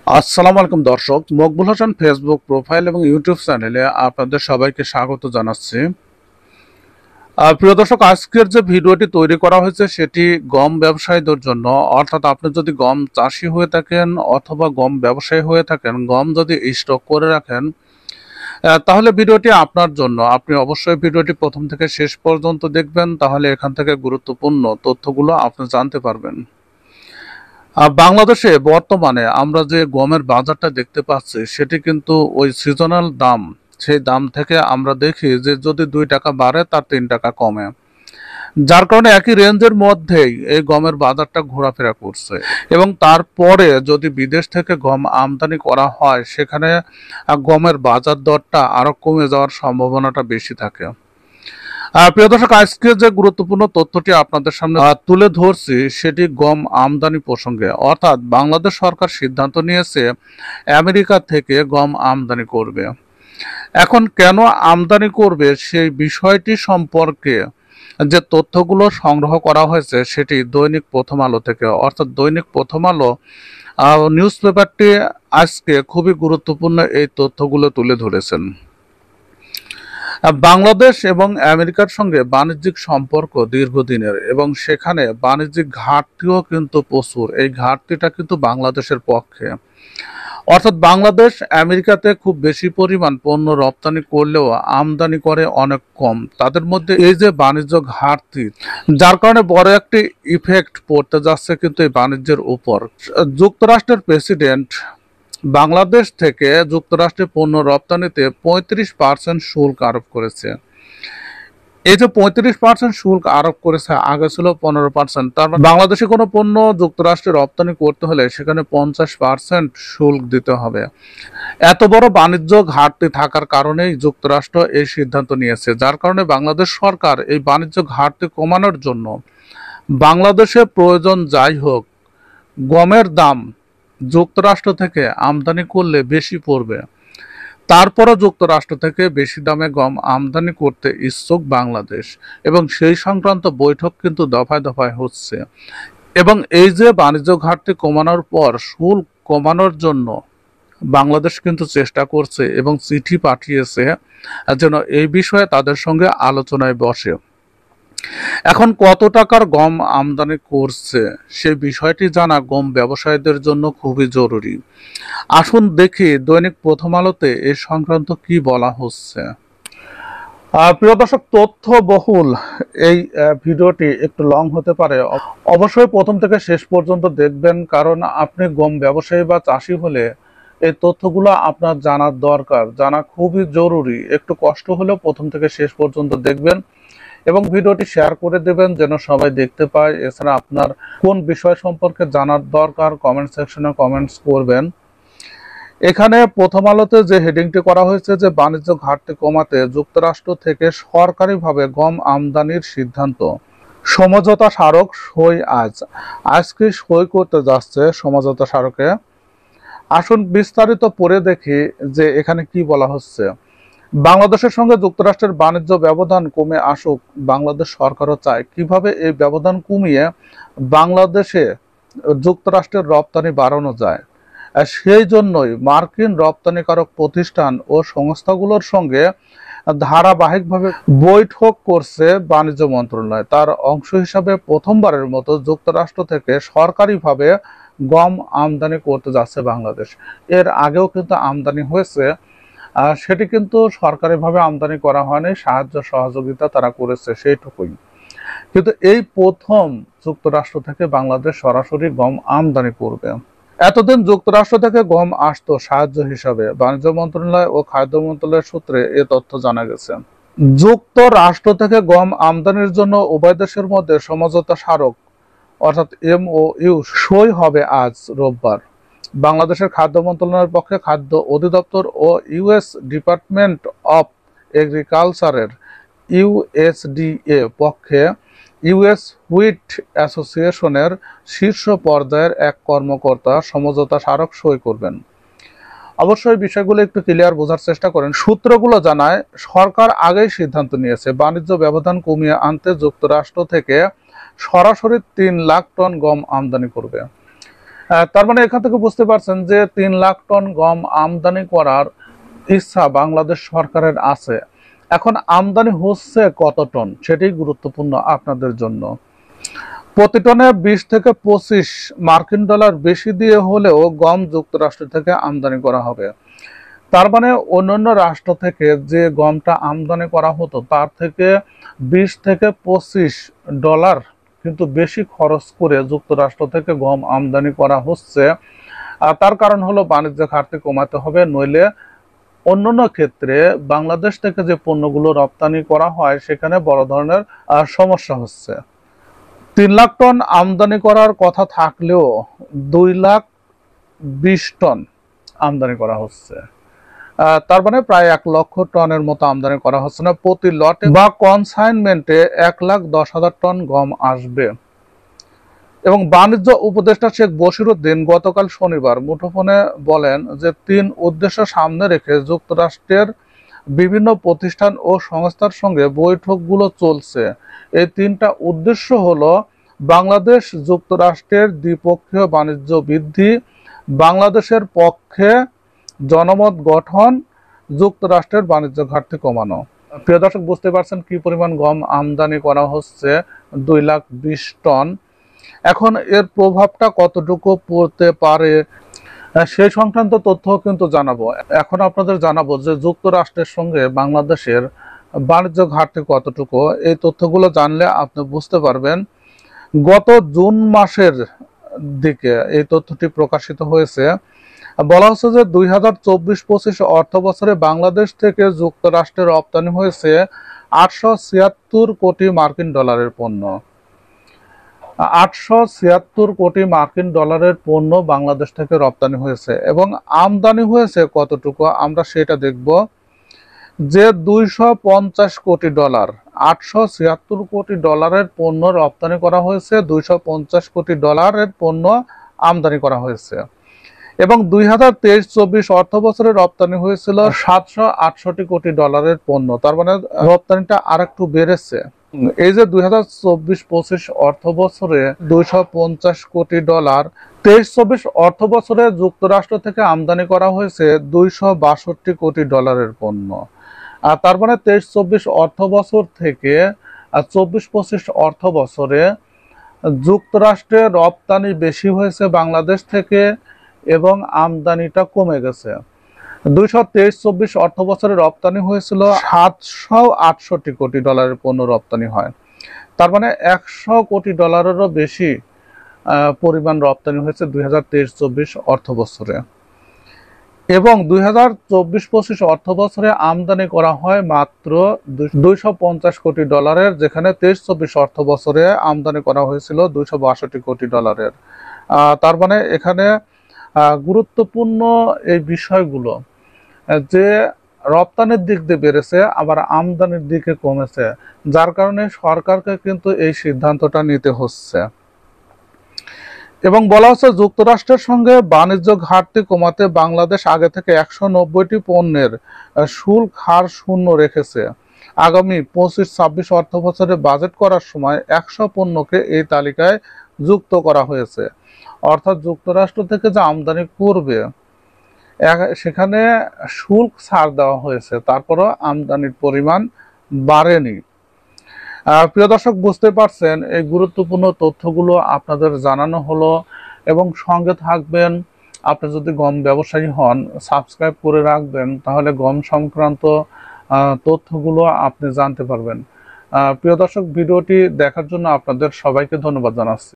আসসালামু আলাইকুম দর্শক, মকবুল হাসান ফেসবুক প্রোফাইল এবং ইউটিউব চ্যানেলে আপনাদের সবাইকে স্বাগত জানাচ্ছি। প্রিয় দর্শক, আজকের যে ভিডিওটি তৈরি করা হয়েছে সেটি গম ব্যবসায়ীদের জন্য। অর্থাৎ আপনি যদি গম চাষি হয়ে থাকেন অথবা গম ব্যবসায়ী হয়ে থাকেন, গম যদি স্টক করে রাখেন, তাহলে ভিডিওটি আপনার জন্য। আপনি অবশ্যই ভিডিওটি প্রথম থেকে শেষ পর্যন্ত দেখবেন, তাহলে এখান থেকে গুরুত্বপূর্ণ তথ্যগুলো আপনি জানতে পারবেন। বাংলাদেশে বর্তমানে আমরা যে গমের বাজারটা দেখতে পাচ্ছি সেটি কিন্তু ওই সিজনাল দাম, সেই দাম থেকে আমরা দেখি যে যদি 2 টাকা বাড়ে তার 3 টাকা কমে, যার কারণে একই রেঞ্জের মধ্যেই এই গমের বাজারটা ঘোরাফেরা করছে। এবং তারপরে যদি বিদেশ থেকে গম আমদানি করা হয়, সেখানে গমের বাজার দরটা আরো কমে যাওয়ার সম্ভাবনাটা বেশি থাকে। প্রিয় দর্শক, আজকে যে গুরুত্বপূর্ণ তথ্যটি আপনাদের সামনে তুলে ধরছি সেটি গম আমদানি প্রসঙ্গে। অর্থাৎ বাংলাদেশ সরকার সিদ্ধান্ত নিয়েছে আমেরিকা থেকে গম আমদানি করবে। এখন কেন আমদানি করবে সেই বিষয়টি সম্পর্কে যে তথ্যগুলো সংগ্রহ করা হয়েছে সেটি দৈনিক প্রথম আলো থেকে। অর্থাৎ দৈনিক প্রথম আলো নিউজ পেপারটি আজকে খুবই গুরুত্বপূর্ণ এই তথ্যগুলো তুলে ধরেছেন। বাংলাদেশ এবং আমেরিকার সঙ্গে বাণিজ্যিক সম্পর্ক দীর্ঘদিনের এবং সেখানে বাণিজ্যিক ঘাটতিও কিন্তু প্রচুর। এই ঘাটতিটা কিন্তু বাংলাদেশের পক্ষে। অর্থাৎ বাংলাদেশ আমেরিকাতে খুব বেশি পরিমাণ পণ্য রপ্তানি করলেও আমদানি করে অনেক কম। তাদের মধ্যে এই যে বাণিজ্য ঘাটতি, যার কারণে বড় একটি ইফেক্ট পড়তে যাচ্ছে কিন্তু এই বাণিজ্যের উপর। যুক্তরাষ্ট্রের প্রেসিডেন্ট বাংলাদেশ থেকে যুক্তরাষ্ট্রে পণ্য রপ্তানিতে 35% শুল্ক আরোপ করেছে। এই যে 35% শুল্ক আরোপ করেছে, আগে ছিল 15%। তার মানে বাংলাদেশে কোনো পণ্য যুক্তরাষ্ট্রে রপ্তানি করতে হলে সেখানে 50% শুল্ক দিতে হবে। এত বড় বাণিজ্য ঘাটতি থাকার কারণেই যুক্তরাষ্ট্র এই সিদ্ধান্ত নিয়েছে, যার কারণে বাংলাদেশ সরকার এই বাণিজ্য ঘাটতি কমানোর জন্য বাংলাদেশে প্রয়োজন যাই হোক, গমের দাম যুক্তরাষ্ট্র থেকে আমদানি করলে বেশি পড়বে। তারপরও যুক্তরাষ্ট্র থেকে বেশি দামে গম আমদানি করতে ইচ্ছুক বাংলাদেশ, এবং সেই সংক্রান্ত বৈঠক কিন্তু দফায় দফায় হচ্ছে। এবং এই যে বাণিজ্য ঘাটতি কমানোর পর শুল্ক কমানোর জন্য বাংলাদেশ কিন্তু চেষ্টা করছে এবং চিঠি পাঠিয়েছে যেন এই বিষয়ে তাদের সঙ্গে আলোচনায় বসে। এখন কত টাকার গম আমদানি করছে সে বিষয়টি জানা গম ব্যবসায়ীদের জন্য খুবই জরুরি। আসুন দেখি দৈনিক প্রথম আলোতে এ সংক্রান্ত কি বলা হচ্ছে। প্রিয় দর্শক, তথ্য বহুল এই ভিডিওটি একটু লং হতে পারে, অবশ্যই প্রথম থেকে শেষ পর্যন্ত দেখবেন, কারণ আপনি গম ব্যবসায়ী বা চাষি হলে এই তথ্যগুলো আপনার জানার দরকার, জানা খুবই জরুরি। একটু কষ্ট হলেও প্রথম থেকে শেষ পর্যন্ত দেখবেন এবং ভিডিওটি শেয়ার করে দেবেন যেন সবাই দেখতে পায়। এছাড়া আপনার কোন বিষয় সম্পর্কে জানার দরকার কমেন্ট সেকশনে কমেন্টস করবেন। এখানে প্রথম আলোতে যে হেডিংটি করা হয়েছে যে বাণিজ্য ঘাটতি কমাতে যুক্তরাষ্ট্র থেকে সরকারিভাবে গম আমদানির সিদ্ধান্ত, সমঝোতা স্মারক সই আজকে সই করতে যাচ্ছে সমঝোতা স্মারকে। আসুন বিস্তারিত পড়ে দেখি যে এখানে কি বলা হচ্ছে। বাংলাদেশের সঙ্গে যুক্তরাষ্ট্রের বাণিজ্য ব্যবধান কমে আসুক, বাংলাদেশ সরকারও চায় কিভাবে এই ব্যবধান কমিয়ে বাংলাদেশে যুক্তরাষ্ট্রের রপ্তানি বাড়ানো যায়। সেই জন্যই মার্কিন রপ্তানিকারক প্রতিষ্ঠান ও সংস্থাগুলোর সঙ্গে ধারাবাহিকভাবে বৈঠক করছে বাণিজ্য মন্ত্রণালয়। তার অংশ হিসাবে প্রথমবারের মতো যুক্তরাষ্ট্র থেকে সরকারিভাবে গম আমদানি করতে যাচ্ছে বাংলাদেশ। এর আগেও কিন্তু আমদানি হয়েছে, সেটি কিন্তু সরকারিভাবে আমদানি করা হয়নি, সাহায্য সহযোগিতা তারা করেছে সেইটুকুই। কিন্তু এই প্রথম যুক্তরাষ্ট্র থেকে বাংলাদেশ সরাসরি গম আমদানি করবে। এতদিন যুক্তরাষ্ট্র থেকে গম আসতো সাহায্য হিসাবে, বাণিজ্য মন্ত্রণালয় ও খাদ্য মন্ত্রণালয়ের সূত্রে এ তথ্য জানা গেছে। যুক্তরাষ্ট্র থেকে গম আমদানির জন্য উভয় দেশের মধ্যে সমঝোতা স্মারক অর্থাৎ MOU সই হবে আজ রোববার। বাংলাদেশের খাদ্য মন্ত্রণালয়ের পক্ষে খাদ্য অধিদপ্তর ও US ডিপার্টমেন্ট অফ এগ্রিকালচারের USDA পক্ষে US হুইট অ্যাসোসিয়েশনের শীর্ষ পর্যায়ের এক কর্মকর্তা সমঝোতা স্মারক সই করবেন। অবশ্যই বিষয়গুলো একটু ক্লিয়ার বোঝার চেষ্টা করেন। সূত্রগুলো জানায় সরকার আগেই সিদ্ধান্ত নিয়েছে বাণিজ্য ব্যবধান কমিয়ে আনতে যুক্তরাষ্ট্র থেকে সরাসরি 3 লাখ টন গম আমদানি করবে। তার মানে এখান থেকে বুঝতে পারছেন যে 3 লাখ টন গম আমদানি করার ইচ্ছা বাংলাদেশ সরকারের আছে। এখন আমদানি হচ্ছে কত টন সেটাই গুরুত্বপূর্ণ আপনাদের জন্য। প্রতি টনে 20 থেকে 25 মার্কিন ডলার বেশি দিয়ে হলেও গম যুক্তরাষ্ট্র থেকে আমদানি করা হবে। তার মানে অন্যান্য রাষ্ট্র থেকে যে গমটা আমদানি করা হতো তার থেকে 20 থেকে 25 ডলার কিন্তু বেশি খরচ করে যুক্তরাষ্ট্র থেকে গম আমদানি করা হচ্ছে। তার কারণ হলো বাণিজ্য ঘাটতি কমাতে হবে, নইলে অন্যান্য ক্ষেত্রে বাংলাদেশ থেকে যে পণ্যগুলো রপ্তানি করা হয় সেখানে বড় ধরনের সমস্যা হচ্ছে। 3 লাখ টন আমদানি করার কথা থাকলেও 2,20,000 টন আমদানি করা হচ্ছে। তার মানে প্রায় 1 লক্ষ টনের মতো আমদানি করা হচ্ছে না। প্রতি লটে বা কনসাইনমেন্টে 1,10,000 টন গম আসবে। এবং বাণিজ্য উপদেষ্টা শেখ বশিরউদ্দিন গতকাল শনিবার মুঠোফোনে বলেন যে 3 উদ্দেশ্য সামনে রেখে যুক্তরাষ্ট্রের বিভিন্ন প্রতিষ্ঠান ও সংস্থার সঙ্গে বৈঠকগুলো চলছে। এই 3টা উদ্দেশ্য হলো বাংলাদেশ যুক্তরাষ্ট্রের দ্বিপক্ষীয় বাণিজ্য বৃদ্ধি, বাংলাদেশের পক্ষে জনমত গঠন, যুক্তরাষ্ট্রের বাণিজ্য ঘাটতি কমানো। প্রিয় দর্শক, বুঝতে পারছেন কি পরিমাণ গম আমদানি করা হচ্ছে, 2,20,000 টন। এখন এর প্রভাবটা কতটুকু পড়তে পারে সেই সংক্রান্ত তথ্য কিন্তু জানাবো। এখন আপনাদের জানাবো যে যুক্তরাষ্ট্রের সঙ্গে বাংলাদেশের বাণিজ্য ঘাটতি কতটুকু। এই তথ্যগুলো জানলে আপনি বুঝতে পারবেন। গত জুন মাসের দিকে এই তথ্যটি প্রকাশিত হয়েছে। বলা হচ্ছে যে 2024-25 অর্থ বছরে বাংলাদেশ থেকে যুক্তরাষ্ট্রে রপ্তানি হয়েছে 876 কোটি মার্কিন ডলারের পণ্য। 876 কোটি মার্কিন ডলারের পণ্য বাংলাদেশ থেকে রপ্তানি হয়েছে এবং আমদানি হয়েছে কতটুকু আমরা সেটা দেখব। যে 250 কোটি ডলার, 876 কোটি ডলারের পণ্য রপ্তানি করা হয়েছে, 250 কোটি ডলারের পণ্য আমদানি করা হয়েছে। এবং 2023-24 অর্থ বছরে রপ্তানি হয়েছিল 768 কোটি ডলারের পণ্য। তার মানে রপ্তানিটা আরেকটু বেড়েছে। এই যে 2024-25 অর্থ বছরে 250 কোটি ডলার, 23-24 অর্থ বছরে যুক্তরাষ্ট্র থেকে আমদানি করা হয়েছে 262 কোটি ডলারের পণ্য। আর তার মানে 23-24 অর্থ বছর থেকে 24-25 অর্থ বছরে যুক্তরাষ্ট্রে রপ্তানি বেশি হয়েছে বাংলাদেশ থেকে এবং আমদানিটা কমে গেছে। 2023-24 অর্থ বছরে রপ্তানি হয়েছিল 768 কোটি ডলারের পণ্য রপ্তানি হয়। তার মানে 100 কোটি ডলারেরও বেশি পরিমাণ রপ্তানি হয়েছে 2023-24 অর্থ বছরে। এবং 2024-25 অর্থ বছরে আমদানি করা হয় মাত্র 250 কোটি ডলারের, যেখানে 23-24 অর্থ বছরে আমদানি করা হয়েছিল 262 কোটি ডলারের। তার মানে এখানে গুরুত্বপূর্ণ এই বিষয়গুলো যে রপ্তানির দিক দিয়ে বেড়েছে আবার আমদানির দিকে কমেছে, যার কারণে সরকারকে কিন্তু এই সিদ্ধান্তটা নিতে হচ্ছে। এবং বলা হচ্ছে যুক্তরাষ্ট্রের সঙ্গে বাণিজ্য ঘাটতি কমাতে বাংলাদেশ আগে থেকে 190টি পণ্যের শুল্ক হার শূন্য রেখেছে। আগামী 25-26 অর্থ বছরে বাজেট করার সময় 100 পণ্যকে এই তালিকায় যুক্ত করা হয়েছে। অর্থাৎ যুক্তরাষ্ট্র থেকে যে আমদানি করবে সেখানে শুল্ক ছাড় দেওয়া হয়েছে, তারপরও আমদানির পরিমাণ বাড়েনি। প্রিয় দর্শক, বুঝতে পারছেন এই গুরুত্বপূর্ণ তথ্যগুলো আপনাদের জানানো হলো এবং সঙ্গে থাকবেন। আপনি যদি গম ব্যবসায়ী হন, সাবস্ক্রাইব করে রাখবেন, তাহলে গম সংক্রান্ত তথ্যগুলো আপনি জানতে পারবেন। প্রিয় দর্শক, ভিডিওটি দেখার জন্য আপনাদের সবাইকে ধন্যবাদ জানাচ্ছি।